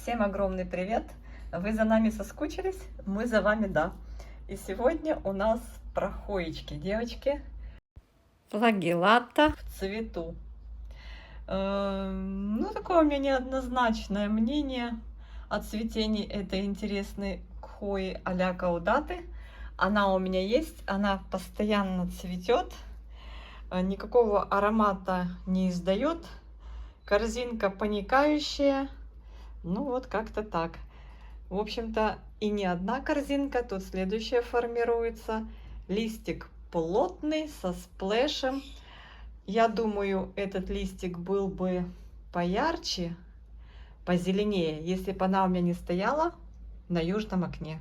Всем огромный привет! Вы за нами соскучились? Мы за вами, да. И сегодня у нас про хоечки, девочки. Флагеллата в цвету. Ну, такое у меня неоднозначное мнение о цветении этой интересной хои а-ля каудаты. Она у меня есть, она постоянно цветет, никакого аромата не издает. Корзинка паникающая. Ну вот как-то так. В общем-то, и не одна корзинка, тут следующая формируется. Листик плотный, со сплэшем. Я думаю, этот листик был бы поярче, позеленее, если бы она у меня не стояла на южном окне.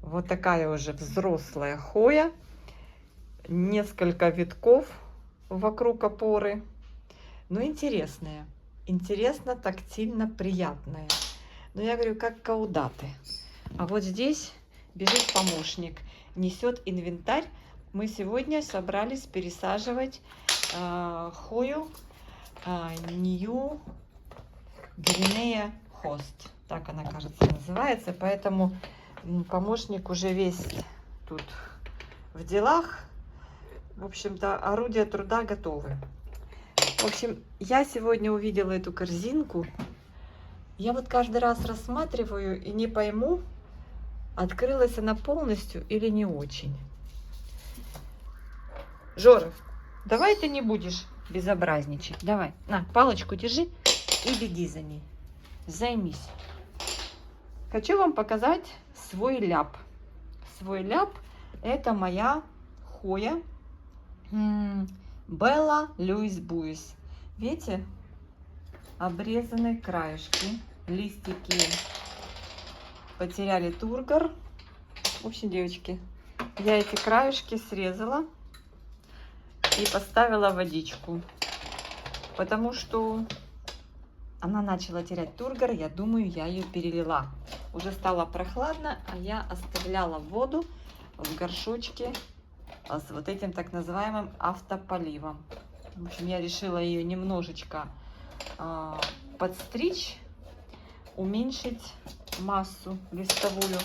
Вот такая уже взрослая хоя. Несколько витков вокруг опоры. Ну, интересная. Интересно, тактильно, приятная. Но я говорю, как каудаты. А вот здесь бежит помощник, несет инвентарь. Мы сегодня собрались пересаживать хою New Guinea Host. Так она, кажется, называется. Поэтому помощник уже весь тут в делах. В общем-то, орудия труда готовы. В общем, я сегодня увидела эту корзинку. Я вот каждый раз рассматриваю и не пойму, открылась она полностью или не очень. Жора, давай ты не будешь безобразничать. Давай, на, палочку держи и беги за ней. Займись. Хочу вам показать свой ляп. Свой ляп — это моя хоя Белла Льюис Буис. Видите? Обрезаны краешки, листики потеряли тургор. В общем, девочки, я эти краешки срезала и поставила в водичку, потому что она начала терять тургор. Я думаю, я ее перелила. Уже стало прохладно, а я оставляла воду в горшочке с вот этим так называемым автополивом. В общем, я решила ее немножечко подстричь, уменьшить массу листовую.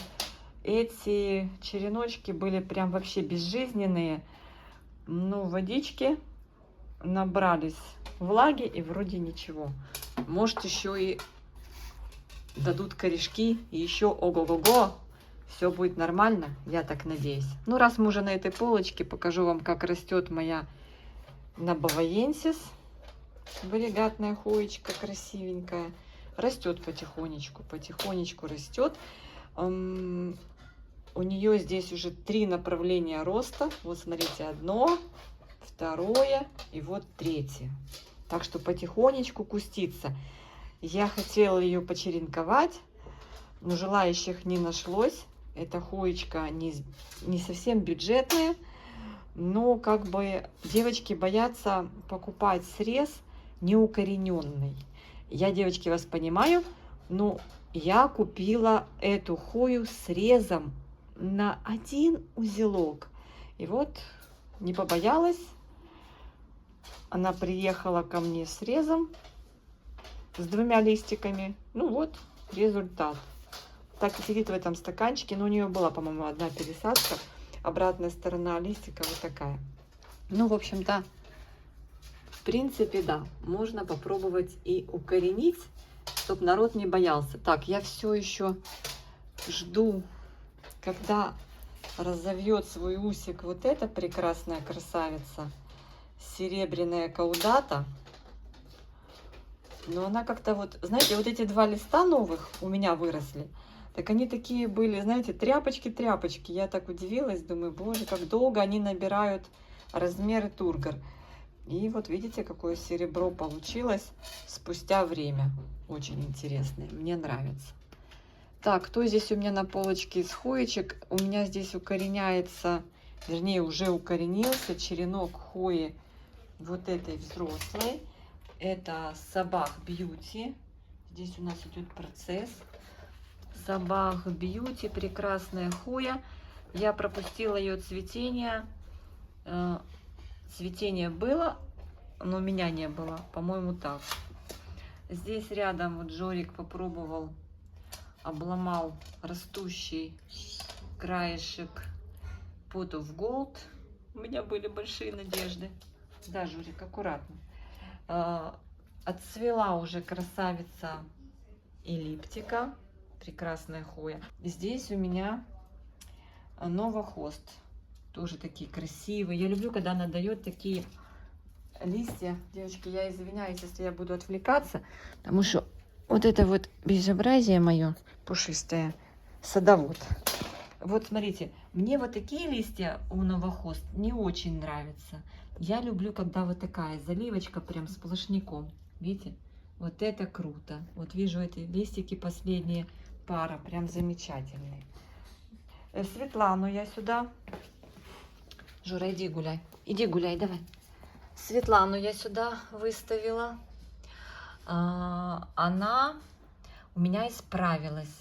Эти череночки были прям вообще безжизненные. Ну, водички набрались влаги и вроде ничего. Может, еще и дадут корешки, и еще ого-го-го, все будет нормально, я так надеюсь. Ну, раз мы уже на этой полочке, покажу вам, как растет моя набаваенсис. Варигатная хоечка красивенькая. Растет потихонечку, потихонечку растет. У нее здесь уже 3 направления роста. Вот смотрите, одно, второе и вот третье. Так что потихонечку кустится. Я хотела ее почеренковать, но желающих не нашлось. Эта хоечка не совсем бюджетная, но как бы девочки боятся покупать срез неукорененный. Я, девочки, вас понимаю, но я купила эту хою срезом на 1 узелок. И вот не побоялась. Она приехала ко мне с срезом, с 2 листиками. Ну вот результат. Так и сидит в этом стаканчике. Но у нее была, по-моему, 1 пересадка. Обратная сторона листика вот такая. Ну, в общем-то, в принципе, да, можно попробовать и укоренить, чтобы народ не боялся. Так, я все еще жду, когда разовьет свой усик вот эта прекрасная красавица, серебряная каудата. Но она как-то вот, знаете, вот эти 2 листа новых у меня выросли. Так они такие были, знаете, тряпочки-тряпочки. Я так удивилась, думаю, боже, как долго они набирают размеры тургор. И вот видите, какое серебро получилось спустя время. Очень интересное, мне нравится. Так, кто здесь у меня на полочке из хоечек? У меня здесь укореняется, вернее, уже укоренился черенок хои вот этой взрослой. Это Sabah Beauty. Здесь у нас идет процесс. Sabah Beauty, прекрасная хоя. Я пропустила ее цветение. Цветение было, но у меня не было, по-моему, так. Здесь рядом вот Жорик попробовал обломал растущий краешек Pot of Gold. У меня были большие надежды. Да, Журик, аккуратно. Отцвела уже красавица эллиптика. Прекрасная хвоя. Здесь у меня новохост. Тоже такие красивые. Я люблю, когда она дает такие листья. Девочки, я извиняюсь, если я буду отвлекаться, потому что вот это вот безобразие мое пушистое, садовод. Вот смотрите, мне вот такие листья у новохост не очень нравятся. Я люблю, когда вот такая заливочка прям сплошняком. Видите? Вот это круто. Вот вижу эти листики, последние пара, прям замечательные. Светлану я сюда. Жура, иди гуляй. Иди гуляй, давай. Светлану я сюда выставила. Она у меня исправилась.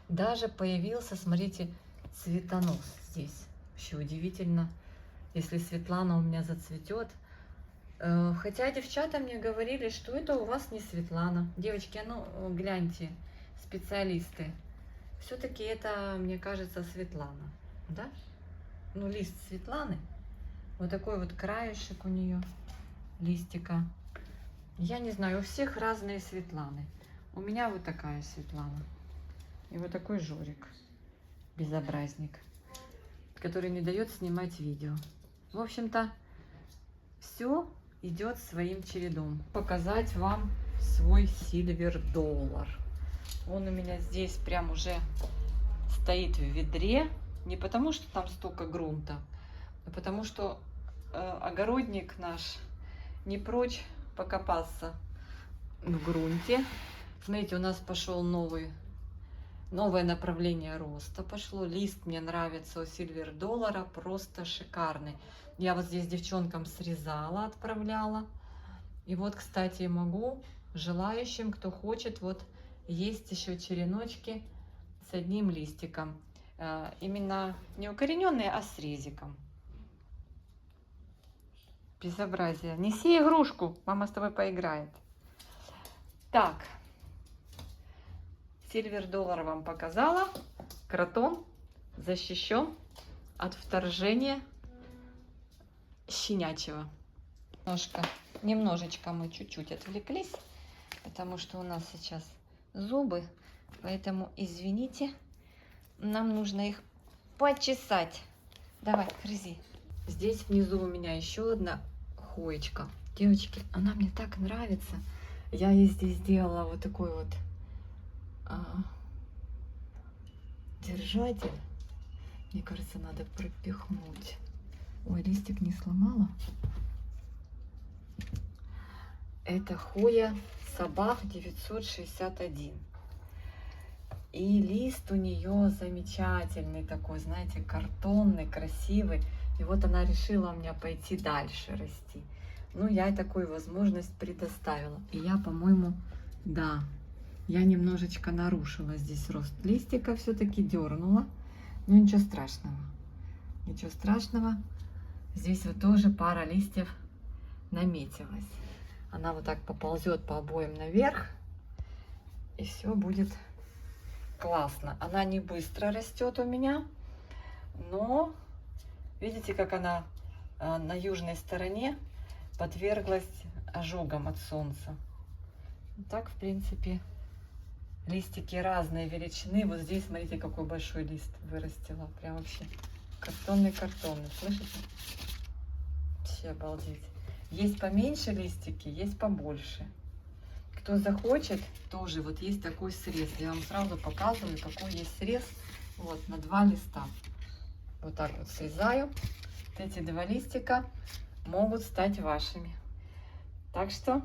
Даже появился, смотрите, цветонос здесь. Вообще удивительно, если Светлана у меня зацветет. Хотя девчата мне говорили, что это у вас не Светлана. Девочки, а ну гляньте, специалисты. Все-таки это, мне кажется, Светлана. Да? Ну, лист Светланы. Вот такой вот краешек у нее листика. Я не знаю, у всех разные Светланы. У меня вот такая Светлана. И вот такой Жорик. Безобразник. Который не дает снимать видео. В общем-то, все идет своим чередом. Показать вам свой Silver Dollar. Он у меня здесь прям уже стоит в ведре. Не потому, что там столько грунта, а потому что огородник наш не прочь покопаться в грунте. Смотрите, у нас пошел новое направление роста. Пошло. Лист мне нравится у Silver Dollar, просто шикарный. Я вот здесь девчонкам срезала, отправляла. И вот, кстати, могу желающим, кто хочет, вот есть еще череночки с одним листиком. Именно не укорененные, а с резиком. Безобразие. Неси игрушку, мама с тобой поиграет. Так, Silver Dollar вам показала. Кротон защищен от вторжения щенячьего. Немножечко мы чуть-чуть отвлеклись, потому что у нас сейчас зубы, поэтому извините, нам нужно их почесать. Давай, грызи. Здесь внизу у меня еще одна хоечка. Девочки, она мне так нравится. Я ей здесь сделала вот такой вот держатель. Мне кажется, надо пропихнуть. Ой, листик не сломала. Это Хоя Собак 961. И лист у нее замечательный такой, знаете, картонный, красивый. И вот она решила у меня пойти дальше расти. Ну, я такую возможность предоставила. И я, по-моему, да, я немножечко нарушила здесь рост листика, все-таки дернула. Но ничего страшного. Ничего страшного. Здесь вот тоже пара листьев наметилась. Она вот так поползет по обоим наверх. И все будет классно. Она не быстро растет у меня. Но видите, как она на южной стороне подверглась ожогам от солнца. Так, в принципе, листики разной величины. Вот здесь, смотрите, какой большой лист вырастила. Прям вообще картонный, слышите? Вообще обалдеть. Есть поменьше листики, есть побольше. Кто захочет, тоже вот есть такой срез. Я вам сразу показываю, какой есть срез. Вот, на 2 листа. Вот так вот срезаю. Вот эти 2 листика могут стать вашими. Так что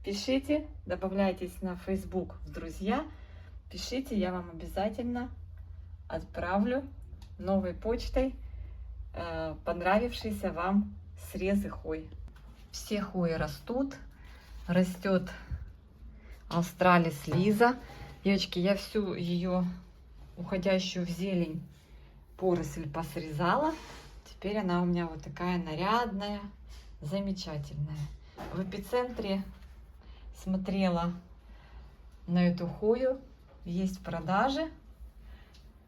пишите, добавляйтесь на Facebook в друзья. Пишите, я вам обязательно отправлю новой почтой понравившиеся вам срезы хой. Все хои растут. Растет Australis Лиза. Девочки, я всю ее уходящую в зелень поросль посрезала. Теперь она у меня вот такая нарядная, замечательная. В эпицентре смотрела на эту хою. есть в продаже,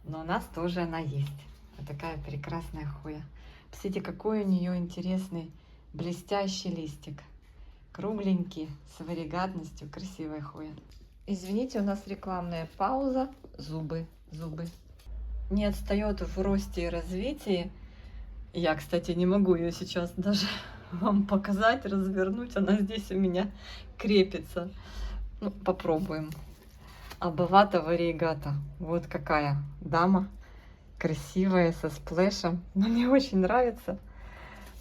но у нас тоже она есть. Вот такая прекрасная хуя. Посмотрите, какой у нее интересный блестящий листик. Кругленький, с варигатностью, красивая хуя. Извините, у нас рекламная пауза. Зубы. Не отстает в росте и развитии. Я, кстати, не могу ее сейчас даже вам показать, развернуть. Она здесь у меня крепится. Ну, попробуем. Аббавата вариегата. Вот какая дама. Красивая, со сплэшем. Мне очень нравится.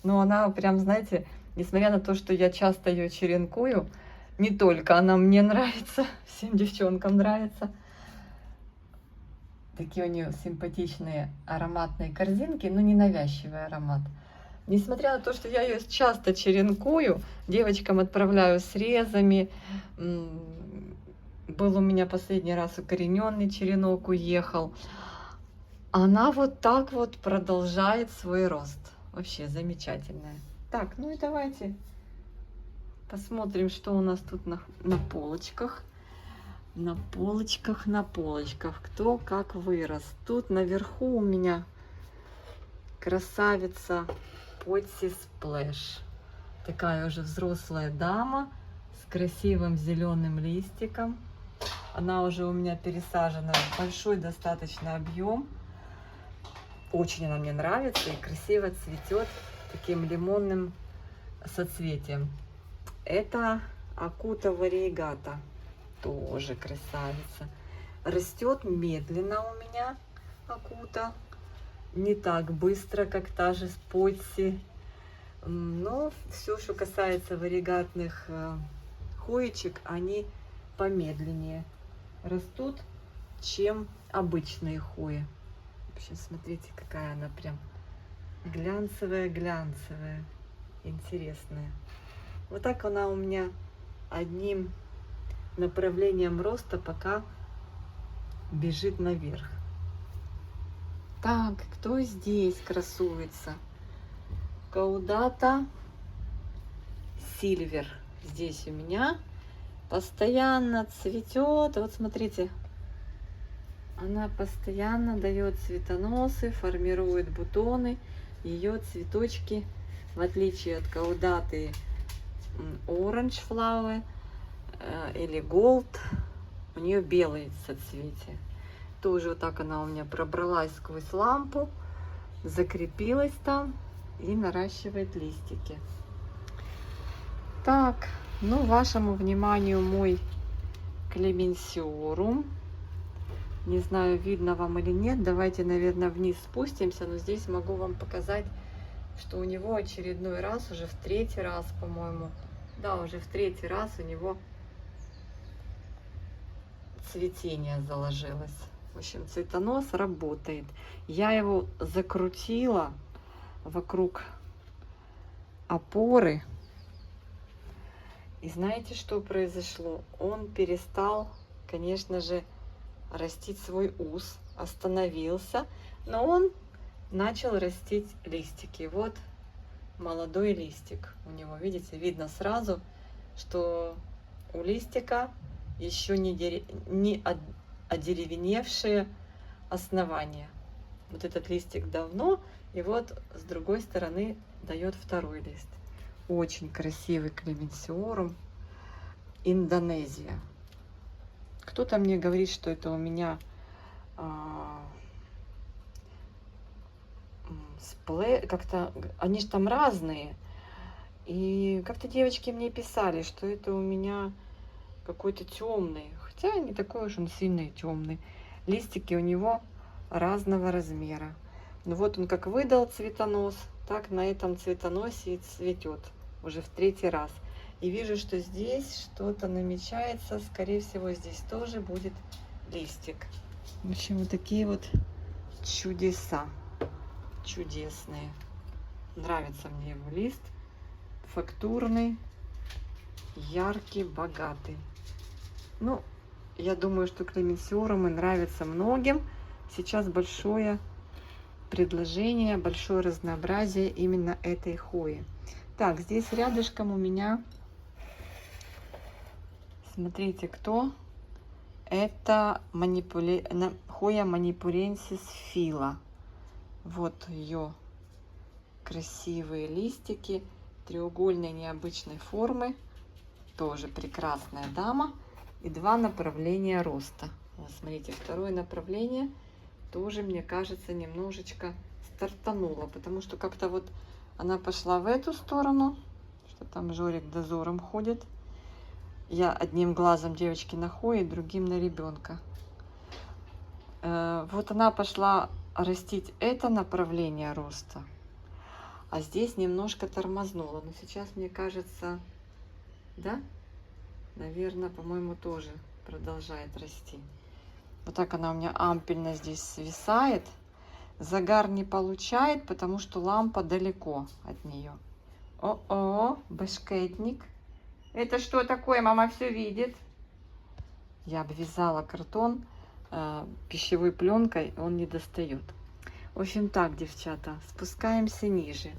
Но она прям, знаете, несмотря на то, что я часто ее черенкую, не только она мне нравится, всем девчонкам нравится. Такие у нее симпатичные ароматные корзинки, но не навязчивый аромат. Несмотря на то, что я ее часто черенкую, девочкам отправляю срезами. Был у меня последний раз укорененный черенок уехал. Она вот так вот продолжает свой рост. Вообще замечательная. Так, ну и давайте посмотрим, что у нас тут на полочках. На полочках. Кто как вырос. Тут наверху у меня красавица Potsi Splash. Такая уже взрослая дама с красивым зеленым листиком. Она уже у меня пересажена в большой достаточно объем. Очень она мне нравится и красиво цветет таким лимонным соцветием. Это Акута вариегата. Тоже красавица. Растет медленно у меня Акута. Не так быстро, как та же Potsi. Но все, что касается варигатных хуечек, они помедленнее растут, чем обычные хуи. Вообще, смотрите, какая она прям глянцевая, интересная. Вот так она у меня одним направлением роста пока бежит наверх. Так, кто здесь красуется? Caudata Silver. Здесь у меня постоянно цветет. Вот смотрите, она постоянно дает цветоносы, формирует бутоны. Ее цветочки, в отличие от Caudata Orange Flower или Gold, у нее белые соцветия. Тоже вот так она у меня пробралась сквозь лампу, закрепилась там и наращивает листики. Так, ну вашему вниманию мой Clemensiorum. Не знаю, видно вам или нет. Давайте, наверное, вниз спустимся, но здесь могу вам показать, что у него очередной раз, уже в третий раз, по-моему, да, уже в третий раз у него цветение заложилось. В общем, цветонос работает. Я его закрутила вокруг опоры. И знаете, что произошло? Он перестал, конечно же, растить свой ус, остановился, но он начал растить листики. Вот молодой листик у него, видите, видно сразу, что у листика еще не одеревеневшие основания. Вот этот листик давно, и вот с другой стороны дает второй лист. Очень красивый Clemensiorum Индонезия. Кто-то мне говорит, что это у меня как-то, они же там разные. И как-то девочки мне писали, что это у меня какой-то темный. Хотя не такой уж он сильно и темный. Листики у него разного размера. Ну вот он как выдал цветонос, так на этом цветоносе и цветет уже в третий раз. И вижу, что здесь что-то намечается. Скорее всего, здесь тоже будет листик. В общем, вот такие вот чудеса. Чудесные. Нравится мне его лист. Фактурный, яркий, богатый. Ну, я думаю, что Clemensiorumы нравятся многим. Сейчас большое предложение, большое разнообразие именно этой хуи. Так, здесь рядышком у меня, смотрите, кто? Это Hoya манипуренсис фила. Вот ее красивые листики, треугольной необычной формы. Тоже прекрасная дама. И два направления роста. Вот смотрите, второе направление тоже, мне кажется, немножечко стартануло, потому что как-то вот она пошла в эту сторону, что там Жорик дозором ходит. Я одним глазом, девочки, на Хое, другим на ребенка. Вот она пошла растить это направление роста, а здесь немножко тормознула. Но сейчас, мне кажется, да, наверное, по-моему, тоже продолжает расти. Вот так она у меня ампельно здесь свисает. Загар не получает, потому что лампа далеко от нее. О-о, башкетник. Это что такое? Мама все видит. Я обвязала картон пищевой пленкой, он не достает. В общем так, девчата, спускаемся ниже.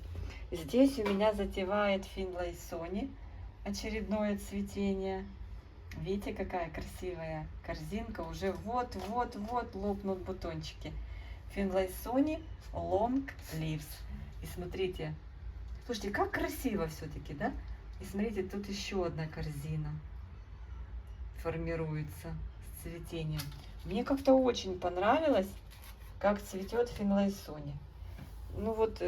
Здесь у меня затевает Финлайсони очередное цветение. Видите, какая красивая корзинка. Уже вот-вот-вот лопнут бутончики. Финлайсони Long Leaves. И смотрите, слушайте, как красиво все-таки, да? И смотрите, тут еще одна корзина формируется с цветением. Мне как-то очень понравилось, как цветет Финлайсони. Ну вот,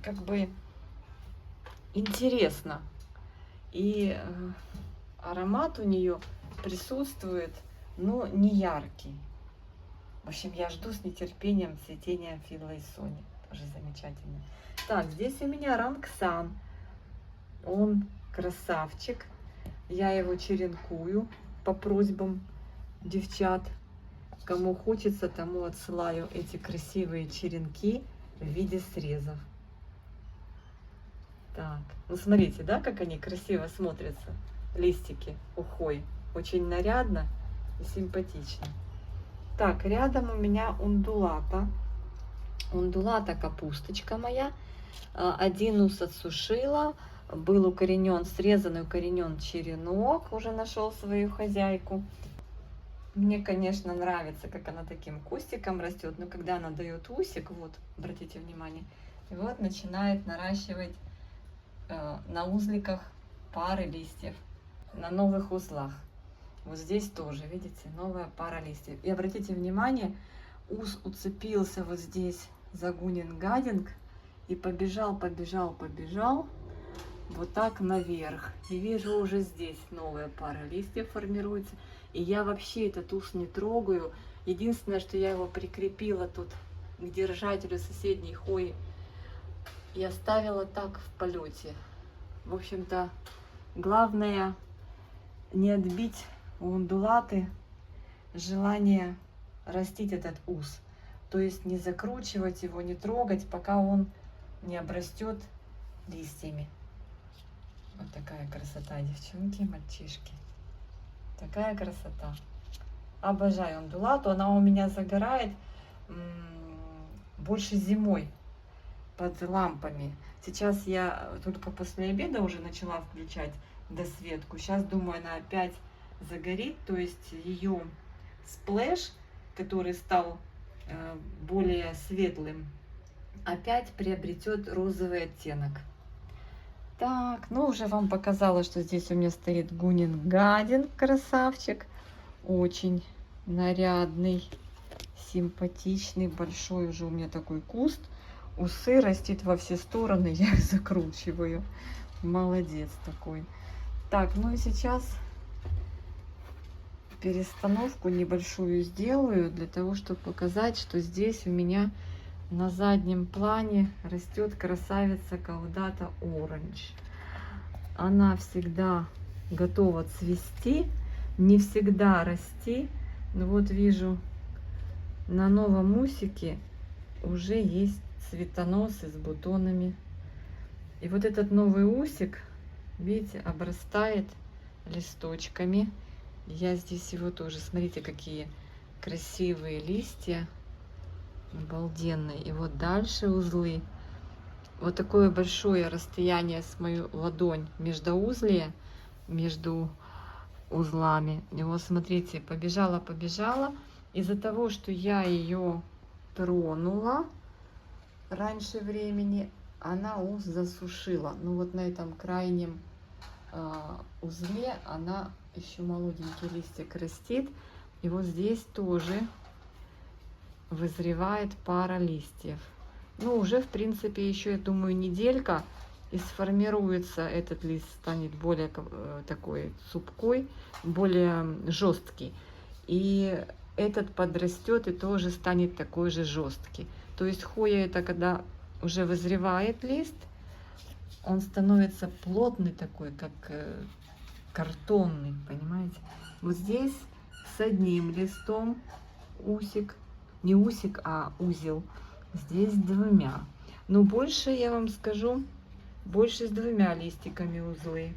как бы интересно. И аромат у нее присутствует, но не яркий. В общем, я жду с нетерпением цветения Финлайсони. Тоже замечательно. Так, здесь у меня Рангсан. Он красавчик. Я его черенкую по просьбам девчат. Кому хочется, тому отсылаю эти красивые черенки в виде срезов. Так, ну смотрите, да, как они красиво смотрятся, листики ухой. Очень нарядно и симпатично. Так, рядом у меня ундулата. Ундулата капусточка моя. Один ус отсушила. Был укоренен, срезанный укоренен черенок. Уже нашел свою хозяйку. Мне, конечно, нравится, как она таким кустиком растет. Но когда она дает усик, вот, обратите внимание, и вот начинает наращивать на узликах пары листьев, на новых узлах. Вот здесь тоже, видите, новая пара листьев. И обратите внимание, ус уцепился вот здесь за гунин-гадинг и побежал вот так наверх. И вижу, уже здесь новая пара листьев формируется. И я вообще этот ус не трогаю. Единственное, что я его прикрепила тут к держателю соседней Хои и оставила так в полете. В общем-то, главное не отбить у ундулаты желание растить этот ус. То есть не закручивать его, не трогать, пока он не обрастет листьями. Вот такая красота, девчонки, мальчишки. Такая красота. Обожаю ундулату. Она у меня загорает больше зимой под лампами. Сейчас я только после обеда уже начала включать досветку. Сейчас, думаю, она опять загорит. То есть ее сплэш, который стал более светлым, опять приобретет розовый оттенок. Так, ну уже вам показала, что здесь у меня стоит гунин-гадин, красавчик. Очень нарядный, симпатичный, большой уже у меня такой куст. Усы растит во все стороны, я их закручиваю. Молодец такой. Так, ну и сейчас перестановку небольшую сделаю, для того, чтобы показать, что здесь у меня на заднем плане растет красавица Каудата Оранж. Она всегда готова цвести, не всегда расти. Но вот вижу, на новом усике уже есть цветоносы с бутонами. И вот этот новый усик, видите, обрастает листочками. Я здесь его тоже, смотрите, какие красивые листья. Обалденные. И вот дальше узлы. Вот такое большое расстояние с мою ладонь междоузлия, между узлами. И вот смотрите, побежала. Из-за того, что я ее тронула раньше времени, она ус засушила. Ну вот на этом крайнем узле она еще молоденький листик растит. И вот здесь тоже вызревает пара листьев. Ну, уже, в принципе, еще, я думаю, неделька, и сформируется этот лист, станет более такой супкой, более жесткий. И этот подрастет и тоже станет такой же жесткий. То есть хоя это когда уже вызревает лист, он становится плотный такой, как картонный, понимаете? Вот здесь с одним листом усик, не усик, а узел. Здесь двумя. Но больше, я вам скажу, больше с двумя листиками узлы.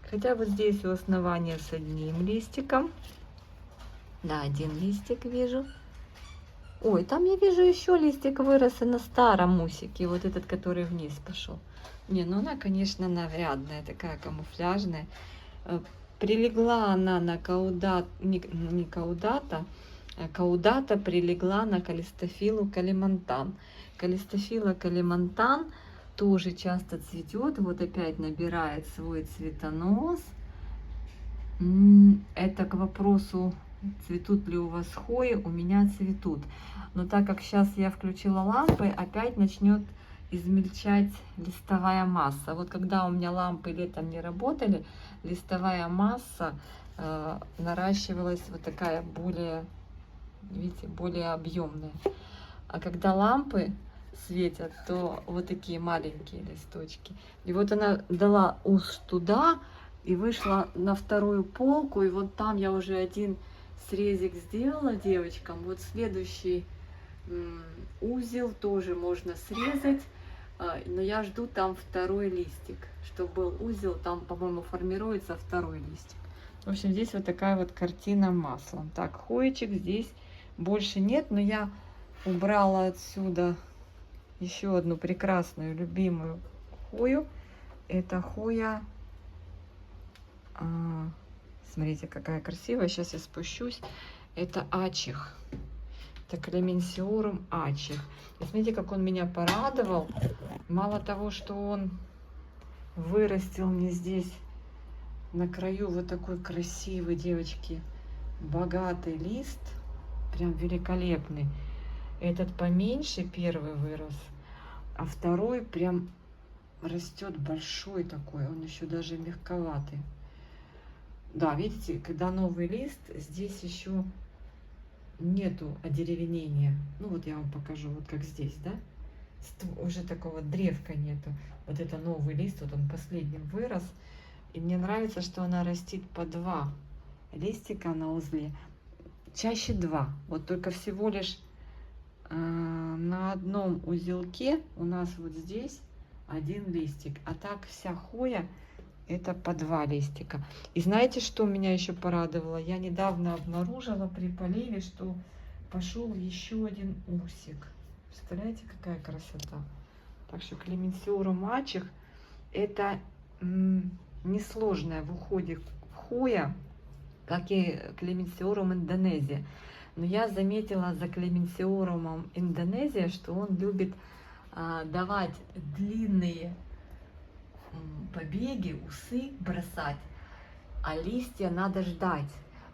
Хотя вот здесь у основания с одним листиком. Да, один листик вижу. Ой, там я вижу еще листик вырос и на старом усике. Вот этот, который вниз пошел. Не, ну она, конечно, нарядная, такая камуфляжная. Прилегла она на каудат, не каудата, каудата прилегла на калистофилу калимантан. Калистофила калимантан тоже часто цветет. Вот опять набирает свой цветонос. Это к вопросу, цветут ли у вас хои. У меня цветут. Но так как сейчас я включила лампы, опять начнет измельчать листовая масса. Вот когда у меня лампы летом не работали, листовая масса наращивалась вот такая более, видите, более объемная. А когда лампы светят, то вот такие маленькие листочки. И вот она дала ус туда и вышла на вторую полку. И вот там я уже один срезик сделала девочкам. Вот следующий узел тоже можно срезать. Но я жду там второй листик, чтобы был узел, там, по-моему, формируется второй листик. В общем, здесь вот такая вот картина маслом. Так, хоечек здесь больше нет, но я убрала отсюда еще одну прекрасную, любимую хою. Это хоя, смотрите, какая красивая, сейчас я спущусь. Это ачих. Это Clemenceorum ачих. И смотрите, как он меня порадовал. Мало того, что он вырастил мне здесь на краю вот такой красивый, девочки, богатый лист. Прям великолепный. Этот поменьше первый вырос, а второй прям растет большой такой. Он еще даже мягковатый. Да, видите, когда новый лист, здесь еще нету одеревенения. Ну вот я вам покажу, вот как здесь, да? Уже такого древка нету. Вот это новый лист, вот он последним вырос. И мне нравится, что она растит по 2 листика на узле. Чаще 2. Вот только всего лишь на одном узелке у нас вот здесь 1 листик. А так вся хоя это по 2 листика. И знаете, что меня еще порадовало? Я недавно обнаружила при поливе, что пошел еще один усик. Представляете, какая красота? Так что Clemenceorum ачих это несложная в уходе хоя, как и Clemenceorum Indonesia. Но я заметила за Clemenceorum Indonesia, что он любит давать длинные побеги, усы бросать, а листья надо ждать.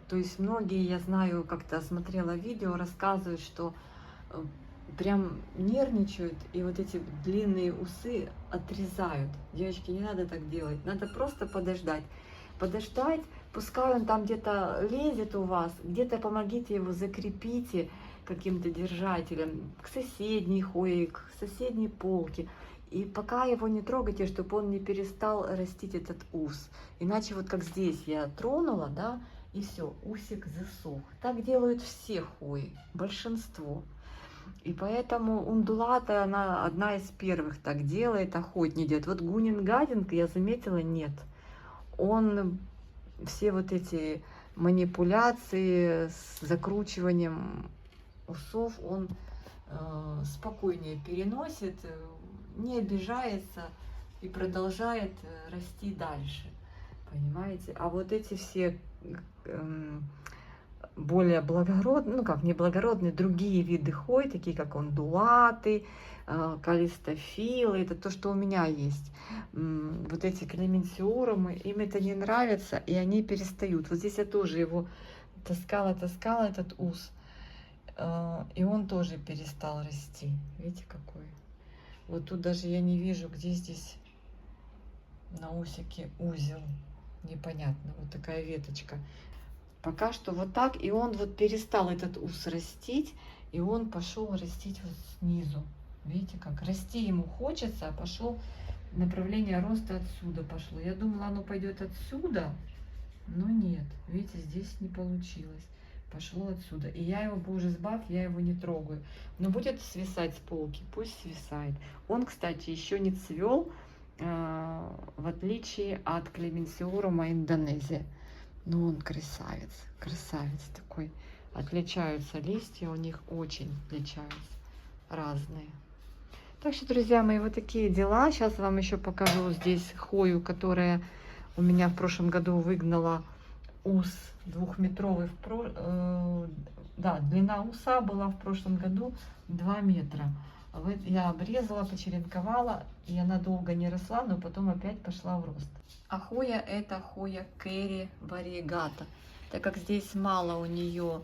То есть многие, я знаю, как-то смотрела видео, рассказывают, что прям нервничают и вот эти длинные усы отрезают. Девочки, не надо так делать, надо просто подождать. Подождать, пускай он там где-то лезет у вас, где-то помогите его, закрепите каким-то держателем к соседней хое, к соседней полке. И пока его не трогайте, чтобы он не перестал растить этот ус. Иначе вот как здесь я тронула, да, и все, усик засох. Так делают все хои, большинство. И поэтому ундулата, она одна из первых так делает, охотнее идет. Вот Гунин-Гадинг, я заметила, нет. Он все вот эти манипуляции с закручиванием усов, он спокойнее переносит, не обижается и продолжает расти дальше. Понимаете? А вот эти все более благородные, ну как, не благородные, другие виды хвой, такие как ондулаты, калистофилы, это то, что у меня есть. Вот эти клементиорумы, им это не нравится, и они перестают. Вот здесь я тоже его таскала, этот ус, и он тоже перестал расти. Видите, какой? Вот тут даже я не вижу, где здесь на усике узел. Непонятно, вот такая веточка. Пока что вот так, и он вот перестал этот ус растить, и он пошел растить вот снизу. Видите, как расти ему хочется, а пошел направление роста отсюда пошло. Я думала, оно пойдет отсюда, но нет. Видите, здесь не получилось. Пошло отсюда. И я его, боже избавь, я его не трогаю. Но будет свисать с полки, пусть свисает. Он, кстати, еще не цвел, в отличие от клементиорума Индонезия. Но он красавец, красавец такой. Отличаются листья, у них очень отличаются, разные. Так что, друзья мои, вот такие дела. Сейчас вам еще покажу здесь хвою, которая у меня в прошлом году выгнала ус двухметровый. Да, длина уса была в прошлом году 2 метра. Я обрезала, почеренковала, и она долго не росла, но потом опять пошла в рост. А хвоя это хвоя Керри вариегата. Так как здесь мало у нее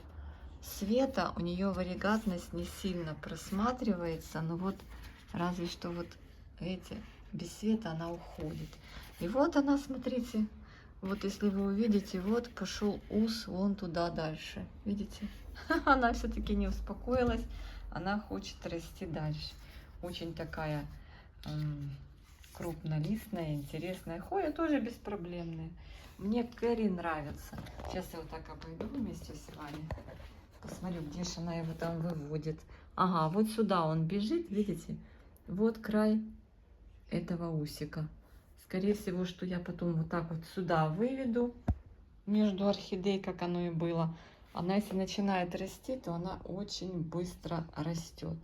света, у нее вариегатность не сильно просматривается, но вот разве что вот, видите, без света она уходит. И вот она, смотрите, вот если вы увидите, вот пошел ус вон туда дальше. Видите? Она все-таки не успокоилась, она хочет расти дальше. Очень такая крупнолистная, интересная хвоя, тоже беспроблемная. Мне Керри нравится. Сейчас я вот так обойду вместе с вами. Посмотрю, где же она его там выводит. Ага, вот сюда он бежит, видите? Вот край этого усика. Скорее всего, что я потом вот так вот сюда выведу между орхидей, как оно и было. Она, если начинает расти, то она очень быстро растет.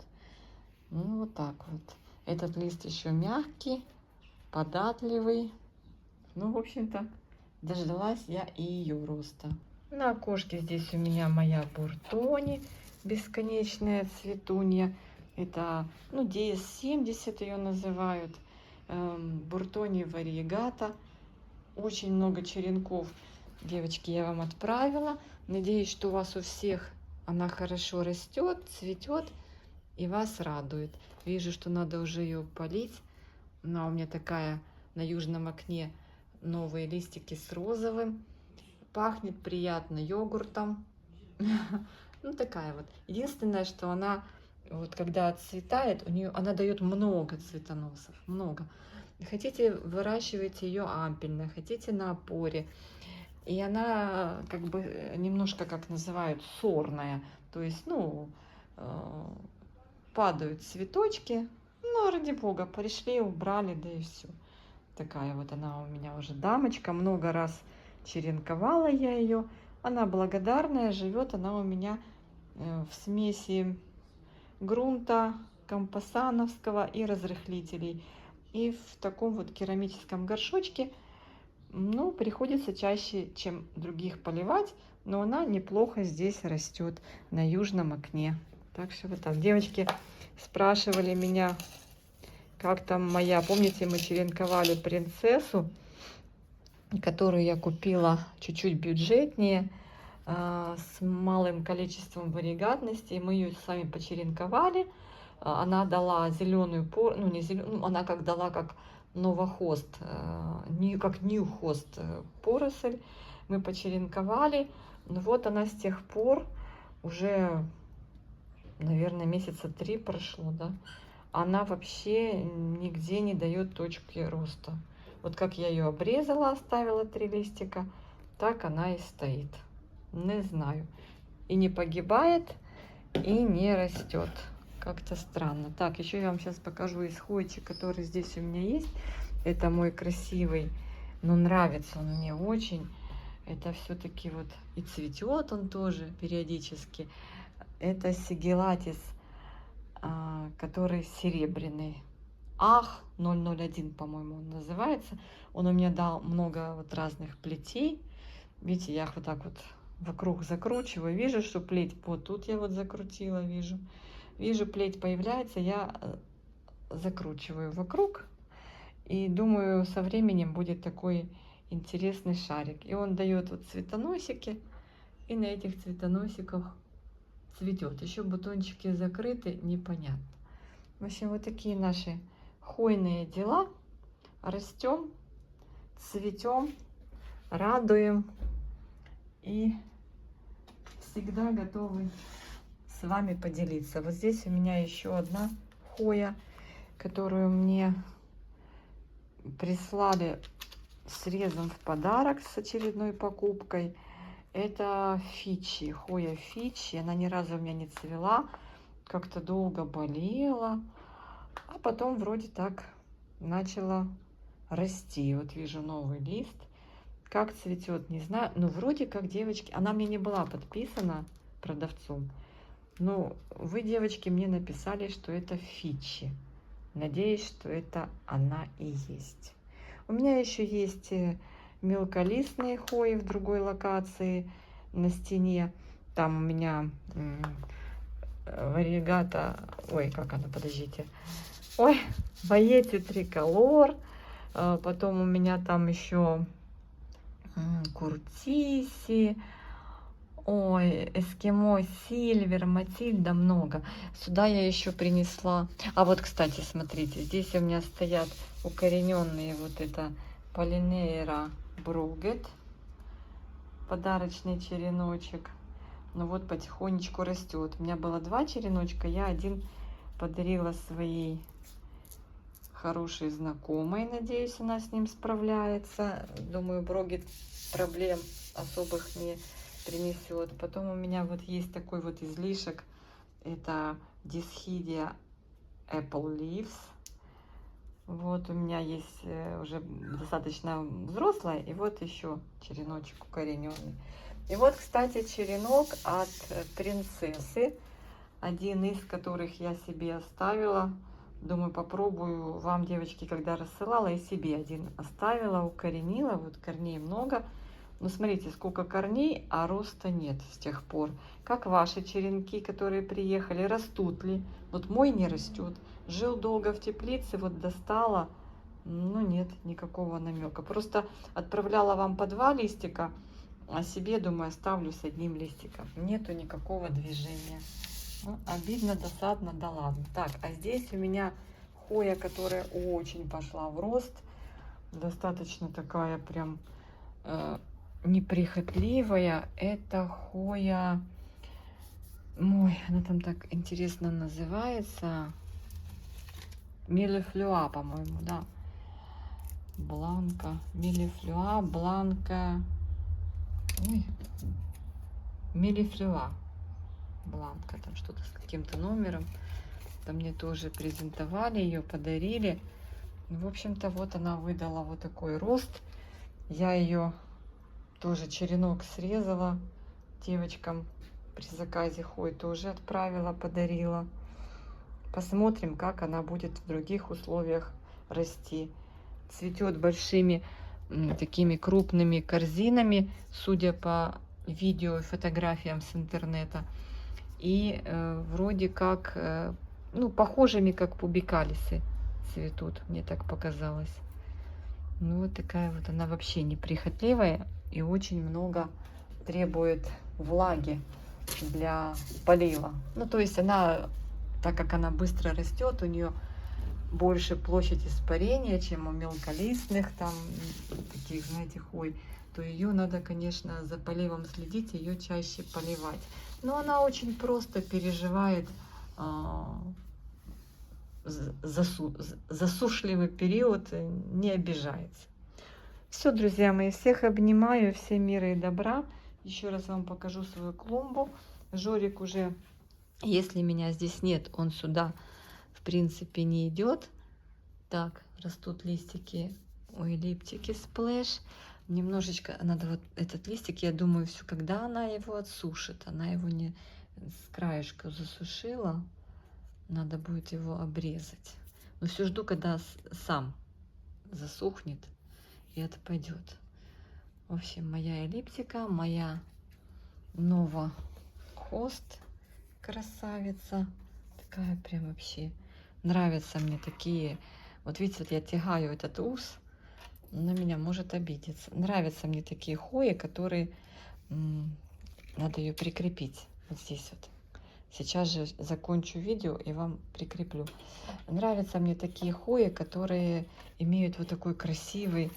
Ну, вот так вот. Этот лист еще мягкий, податливый. Ну, в общем-то, дождалась я и ее роста. На окошке здесь у меня моя буртони, бесконечная цветунья. Это, ну, DS70 ее называют. Буртони вариегата. Очень много черенков, девочки, я вам отправила. Надеюсь, что у вас у всех она хорошо растет, цветет и вас радует. Вижу, что надо уже ее полить. Она у меня такая на южном окне, новые листики с розовым. Пахнет приятно йогуртом. Ну, такая вот. Единственное, что она, вот когда отцветает, у нее она дает много цветоносов, много. Хотите, выращивайте ее ампельно, хотите на опоре. И она как бы немножко, как называют, сорная. То есть, ну, падают цветочки. Ну, ради бога, пришли, убрали, да и все. Такая вот она у меня уже дамочка. Много раз черенковала я ее. Она благодарная, живет она у меня в смеси грунта, компоссановского и разрыхлителей. И в таком вот керамическом горшочке, ну, приходится чаще, чем других поливать, но она неплохо здесь растет на южном окне. Так что вот так. Девочки спрашивали меня, как там моя, помните, мы черенковали принцессу, которую я купила чуть-чуть бюджетнее, с малым количеством вариегатности. Мы ее сами почеренковали. Она дала зеленую, ну не зеленую, ну, она как дала как новохост, как нью-хост поросль. Мы почеренковали. Ну вот она с тех пор уже, наверное, месяца 3 прошло, да. Она вообще нигде не дает точки роста. Вот как я ее обрезала, оставила 3 листика, так она и стоит. Не знаю. И не погибает, и не растет. Как-то странно. Так, еще я вам сейчас покажу исходчик, который здесь у меня есть. Это мой красивый, но нравится он мне очень. Это все-таки вот и цветет он тоже периодически. Это сигилатис, который серебряный. Ах 001, по-моему, он называется. Он у меня дал много вот разных плетей. Видите, я их вот так вот вокруг закручиваю. Вижу, что плеть, вот тут я вот закрутила, вижу. Вижу, плеть появляется, я закручиваю вокруг. И думаю, со временем будет такой интересный шарик. И он дает вот цветоносики. И на этих цветоносиках цветет. Еще бутончики закрыты, непонятно. В общем, вот такие наши хвойные дела. Растем, цветем, радуем. И всегда готовы с вами поделиться. Вот здесь у меня еще одна хвоя, которую мне прислали срезом в подарок с очередной покупкой. Это фичи, хвоя фичи. Она ни разу у меня не цвела, как-то долго болела, а потом вроде так начала расти. Вот вижу новый лист. Как цветет, не знаю. Но вроде как, девочки, она мне не была подписана продавцом. Но вы, девочки, мне написали, что это фичи. Надеюсь, что это она и есть. У меня еще есть мелколистные хвои в другой локации на стене. Там у меня варигата, ой, как она, подождите. Ой, Боэти триколор. Потом у меня там еще Куртиси. Ой, Эскимо, Сильвер, Матильда, много. Сюда я еще принесла. А вот, кстати, смотрите, здесь у меня стоят укорененные вот это Полинейра Бругет. Подарочный череночек. Ну вот потихонечку растет. У меня было 2 череночка, я один подарила своей хорошей знакомой. Надеюсь, она с ним справляется. Думаю, Бругет проблем особых не принесет. Потом у меня вот есть такой вот излишек. Это Dischidia Apple Leaves. Вот у меня есть уже достаточно взрослая. И вот еще череночек укорененный. И вот, кстати, черенок от принцессы. Один из которых я себе оставила. Думаю, попробую вам, девочки, когда рассылала, и себе один оставила, укоренила. Вот корней много. Ну, смотрите, сколько корней, а роста нет с тех пор. Как ваши черенки, которые приехали, растут ли? Вот мой не растет. Жил долго в теплице, вот достала. Ну, нет, никакого намека. Просто отправляла вам по 2 листика, а себе, думаю, оставлю с 1 листиком. Нету никакого движения. Ну, обидно, досадно, да ладно. Так, а здесь у меня хвоя, которая очень пошла в рост. Достаточно такая прям неприхотливая. Это хвоя, ой, она там так интересно называется, Милефлюа, по-моему, да, Бланка, Милефлюа, Бланка, ой, Милефлюа, Бланка, там что-то с каким-то номером. Там мне тоже презентовали ее, подарили. В общем-то, вот она выдала вот такой рост. Я ее тоже черенок срезала девочкам при заказе хвой, тоже отправила, подарила. Посмотрим, как она будет в других условиях расти. Цветет большими такими крупными корзинами, судя по видео и фотографиям с интернета. И вроде как, ну, похожими, как пубикалисы цветут, мне так показалось. Ну, вот такая вот она вообще неприхотливая и очень много требует влаги для полива. Ну, то есть она, так как она быстро растет, у нее больше площадь испарения, чем у мелколистных, там, таких, знаете, хвой, то ее надо, конечно, за поливом следить, ее чаще поливать. Но она очень просто переживает засушливый период, не обижается. Все, друзья мои, всех обнимаю, всем мира и добра. Еще раз вам покажу свою клумбу. Жорик уже, если меня здесь нет, он сюда, в принципе, не идет. Так, растут листики у эллиптики сплэш. Немножечко надо вот этот листик, я думаю, все, когда она его отсушит, она его не с краешка засушила, надо будет его обрезать. Но все жду, когда сам засохнет и отпадет. В общем, моя эллиптика, моя Нова Хост, красавица. Такая прям вообще. Нравятся мне такие. Вот видите, вот я тягаю этот ус, на меня может обидеться. Нравятся мне такие хои, которые надо ее прикрепить вот здесь вот. Сейчас же закончу видео и вам прикреплю. Нравятся мне такие хои, которые имеют вот такой красивый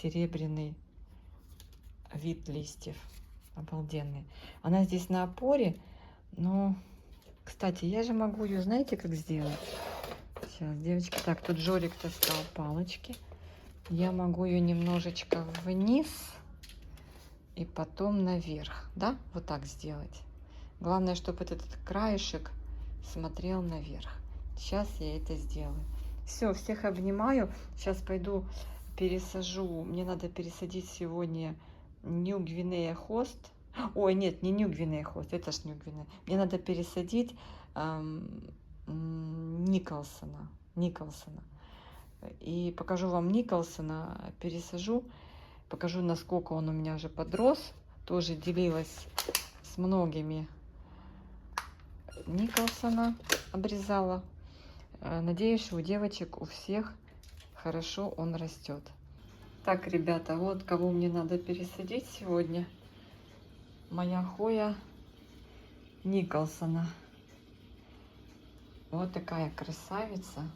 серебряный вид листьев. Обалденный. Она здесь на опоре, но, кстати, я же могу ее, знаете, как сделать? Сейчас, девочки, так, тут Жорик таскал палочки. Я могу ее немножечко вниз и потом наверх, да, вот так сделать. Главное, чтобы этот краешек смотрел наверх. Сейчас я это сделаю. Все, всех обнимаю. Сейчас пойду пересажу. Мне надо пересадить сегодня Нью Гвинея Хост. Ой, нет, не Нью Гвинея Хост, это ж Нью Гвинея. Мне надо пересадить Николсона. И покажу вам Николсона, пересажу. Покажу, насколько он у меня уже подрос. Тоже делилась с многими. Николсона обрезала. Надеюсь, что у девочек, у всех хорошо он растет. Так, ребята, вот кого мне надо пересадить сегодня. Моя хоя Николсона. Вот такая красавица.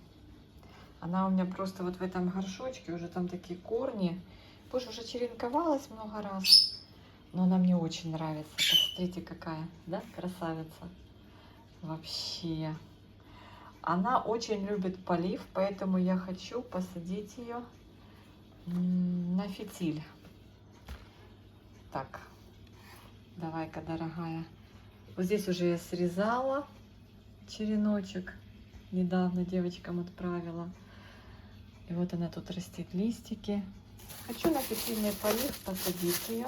Она у меня просто вот в этом горшочке, уже там такие корни. Боже, уже черенковалась много раз. Но она мне очень нравится. Посмотрите, какая, да, красавица. Вообще. Она очень любит полив, поэтому я хочу посадить ее на фитиль. Так, давай-ка, дорогая. Вот здесь уже я срезала череночек. Недавно девочкам отправила. И вот она тут растит листики. Хочу на фитильный полив посадить ее.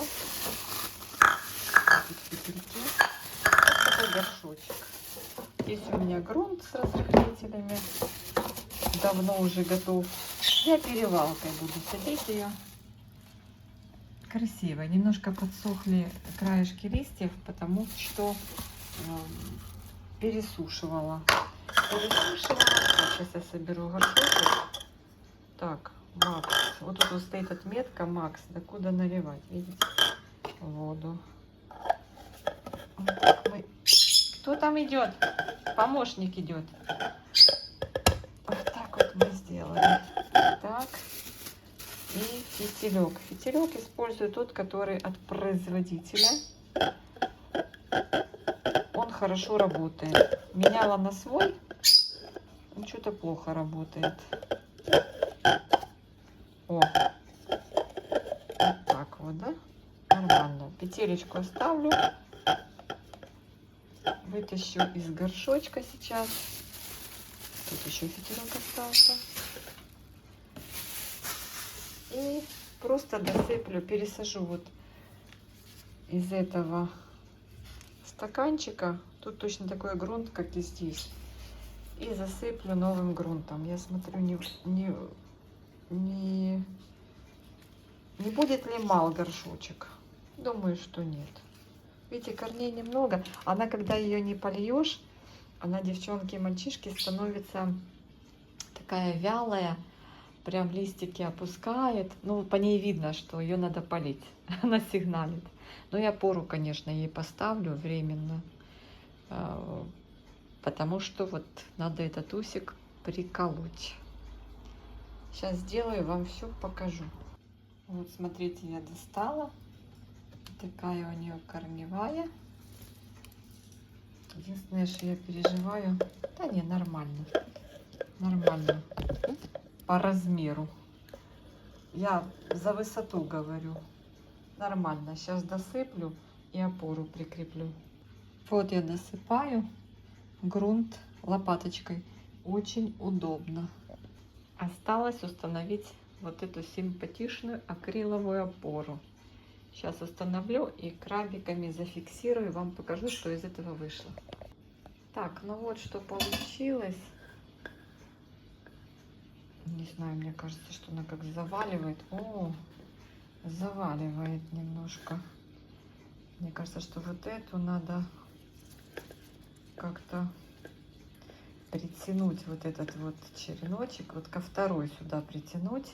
Такой горшочек. Здесь у меня грунт с разрыхлителями. Давно уже готов. Я перевалкой буду садить ее. Красиво. Немножко подсохли краешки листьев, потому что пересушивала. Так, сейчас я соберу горшочек. Так, Макс. Вот тут вот стоит отметка Макс. Докуда наливать? Видите? Воду. Вот так мы... Кто там идет? Помощник идет. Вот так вот мы сделали. Так. И фитилек. Фитилек использую тот, который от производителя. Он хорошо работает. Меняла на свой. Он что-то плохо работает. О. Вот так вот, да? Нормально. Петелечку оставлю. Вытащу из горшочка сейчас. Тут еще фитилек остался. И просто досыплю, пересажу вот из этого стаканчика. Тут точно такой грунт, как и здесь. И засыплю новым грунтом. Я смотрю, не будет ли мал горшочек. Думаю, что нет. Видите, корней немного. Она, когда ее не польешь, она, девчонки и мальчишки, становится такая вялая. Прям листики опускает. Ну, по ней видно, что ее надо полить. Она сигналит. Но я пору, конечно, ей поставлю временно. Потому что вот надо этот усик приколоть. Сейчас сделаю, вам все покажу. Вот, смотрите, я достала. Такая у нее корневая. Единственное, что я переживаю... Да не, нормально. Нормально. По размеру. Я за высоту говорю. Нормально. Сейчас досыплю и опору прикреплю. Вот я досыпаю грунт лопаточкой. Очень удобно. Осталось установить вот эту симпатичную акриловую опору. Сейчас установлю и крабиками зафиксирую. Вам покажу, что из этого вышло. Так, ну вот что получилось. Не знаю, мне кажется, что она как заваливает. О, заваливает немножко. Мне кажется, что вот эту надо как-то притянуть, вот этот вот череночек, вот ко второй сюда притянуть.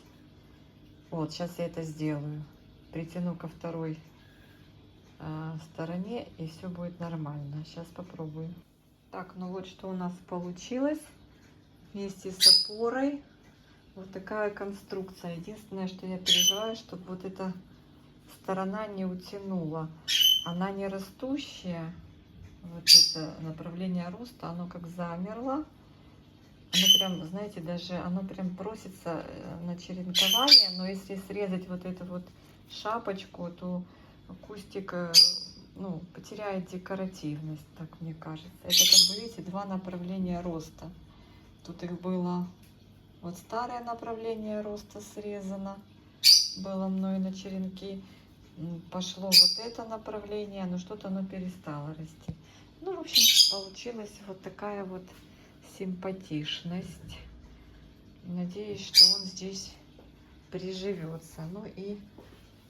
Вот, сейчас я это сделаю. Притяну ко второй стороне, и все будет нормально. Сейчас попробую. Так, ну вот что у нас получилось. Вместе с опорой вот такая конструкция. Единственное, что я переживаю, чтобы вот эта сторона не утянула. Она не растущая. Вот это направление роста, оно как замерло. Оно прям, знаете, даже оно прям просится на черенкование. Но если срезать вот эту вот шапочку, то кустик, ну, потеряет декоративность, так мне кажется. Это, как бы, видите, два направления роста. Тут их было, вот старое направление роста срезано, было мной на черенки. Пошло вот это направление, но что-то оно перестало расти. Ну, в общем, получилась вот такая вот симпатичность. Надеюсь, что он здесь приживется. Ну и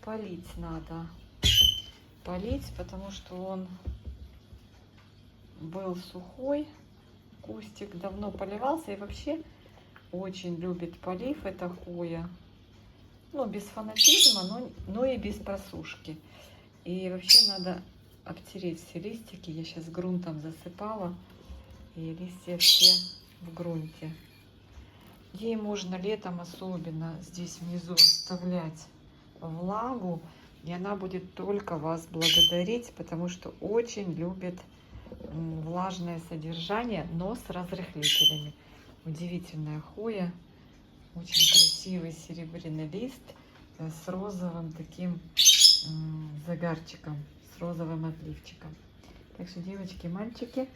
полить надо. Полить, потому что он был сухой. Кустик давно поливался и вообще очень любит полив эта хвоя. Ну, без фанатизма, но и без просушки. И вообще надо обтереть все листики. Я сейчас грунтом засыпала. И листья все в грунте. Ей можно летом особенно здесь внизу оставлять влагу. И она будет только вас благодарить, потому что очень любит влажное содержание, но с разрыхлителями. Удивительная хвоя. Очень красивый серебряный лист с розовым таким загарчиком, с розовым отливчиком. Так что, девочки, мальчики,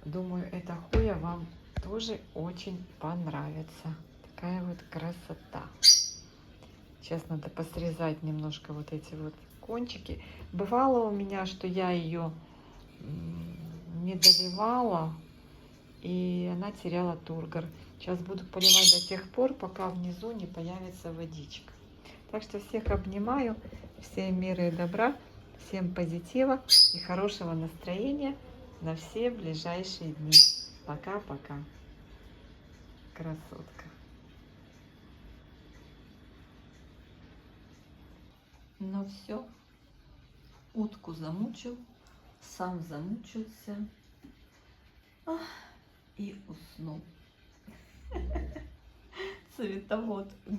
думаю, эта хвоя вам тоже очень понравится. Такая вот красота. Сейчас надо посрезать немножко вот эти вот кончики. Бывало у меня, что я ее не доливала, и она теряла тургор. Сейчас буду поливать до тех пор, пока внизу не появится водичка. Так что всех обнимаю, всем мира и добра, всем позитива и хорошего настроения на все ближайшие дни. Пока-пока. Красотка. Ну все, утку замучил, сам замучился и уснул. Цветовод.